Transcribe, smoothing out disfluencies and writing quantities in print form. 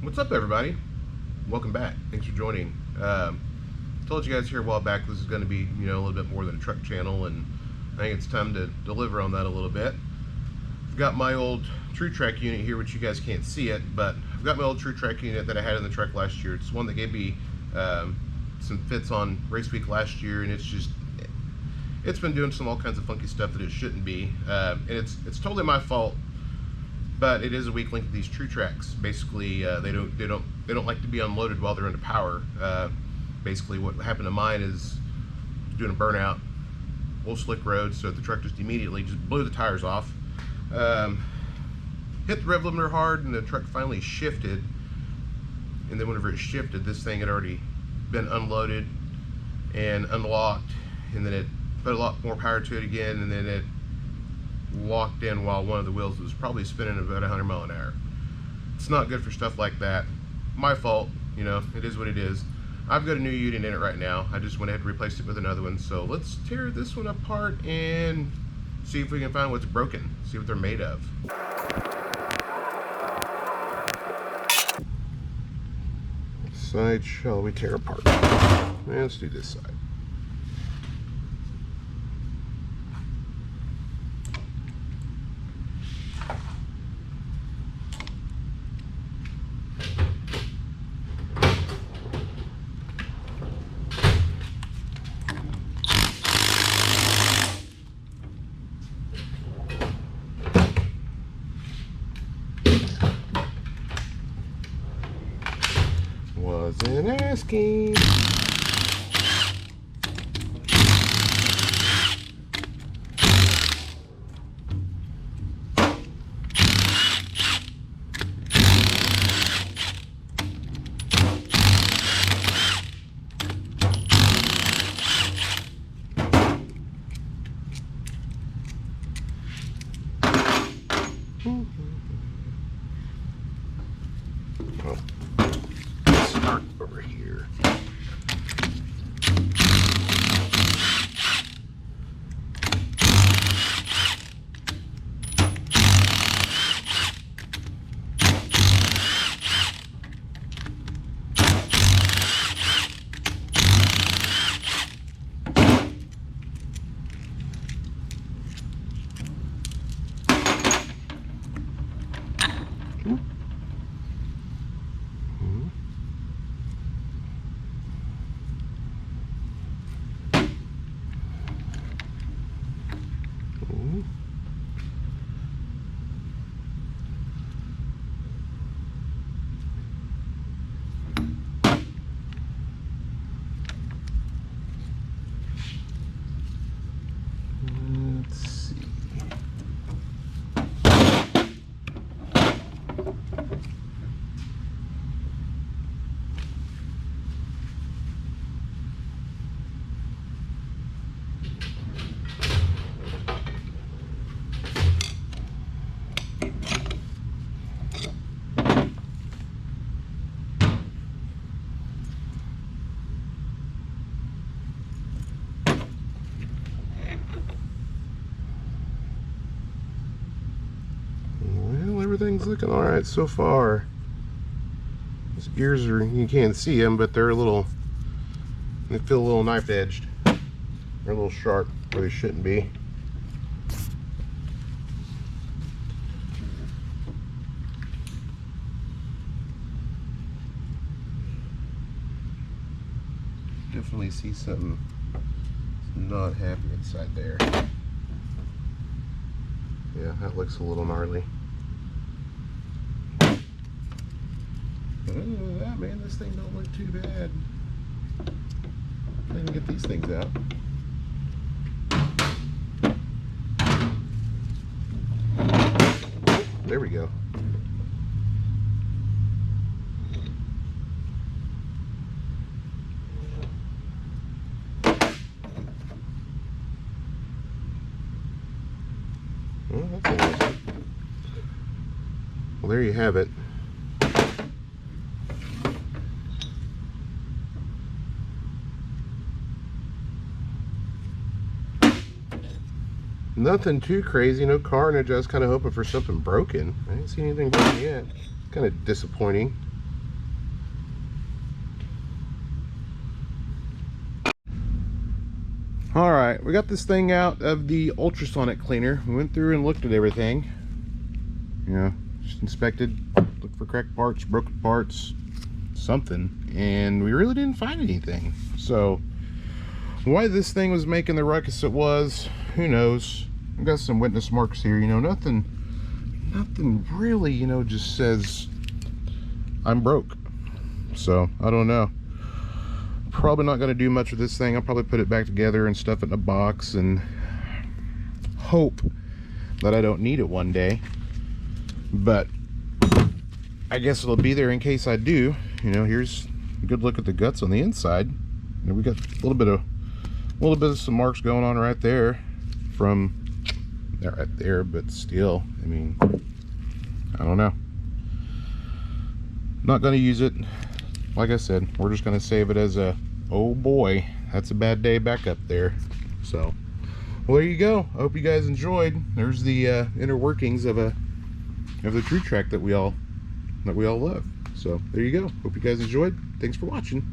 What's up, everybody? Welcome back. Thanks for joining. Told you guys here a while back this is going to be, a little bit more than a truck channel, and I think it's time to deliver on that a little bit. I've got my old TrueTrac unit here, which you guys can't see it, but I've got my old TrueTrac unit that I had in the truck last year. It's one that gave me some fits on race week last year, and it's been doing all kinds of funky stuff that it shouldn't be, and it's totally my fault. But it is a weak link to these TrueTracs. Basically, they don't like to be unloaded while they're under power. Basically, what happened to mine is doing a burnout, old slick road, so the truck just immediately blew the tires off. Hit the rev limiter hard, and the truck finally shifted. And then whenever it shifted, this thing had already been unloaded and unlocked, and then it put a lot more power to it again, and then it locked in while one of the wheels was probably spinning about 100 miles an hour. It's not good for stuff like that. My fault, it is what it is. I've got a new unit in it right now. I just went ahead and replaced it with another one. So let's tear this one apart and see if we can find what's broken, see what they're made of. What side shall we tear apart? Let's do this side. Wasn't asking. Start over here. Everything's looking all right so far. These gears you can't see them, but they feel a little knife edged. They're a little sharp where they shouldn't be. Definitely see something not happy inside there. Yeah, that looks a little gnarly. But other than that, man, this thing don't look too bad. I can get these things out. There we go. Well, that's interesting. Well, there you have it. Nothing too crazy, no carnage. I was kind of hoping for something broken. I didn't see anything broken yet. Kind of disappointing. All right, we got this thing out of the ultrasonic cleaner. We went through and looked at everything. You know, just inspected, looked for cracked parts, broken parts, something, and we really didn't find anything. So why this thing was making the ruckus it was, who knows. I've got some witness marks here, you know, nothing really, you know, just says I'm broke. So I don't know. Probably not going to do much with this thing. I'll probably put it back together and stuff it in a box and hope that I don't need it one day. But I guess it'll be there in case I do. You know, here's a good look at the guts on the inside. You know, we got a little bit of some marks going on right there from right there, but still, I mean, I don't know. Not going to use it. Like I said, we're just going to save it as a, oh boy, that's a bad day back up there. So, well, there you go. I hope you guys enjoyed. There's the inner workings of the TrueTrac that we all love. So there you go. Hope you guys enjoyed. Thanks for watching.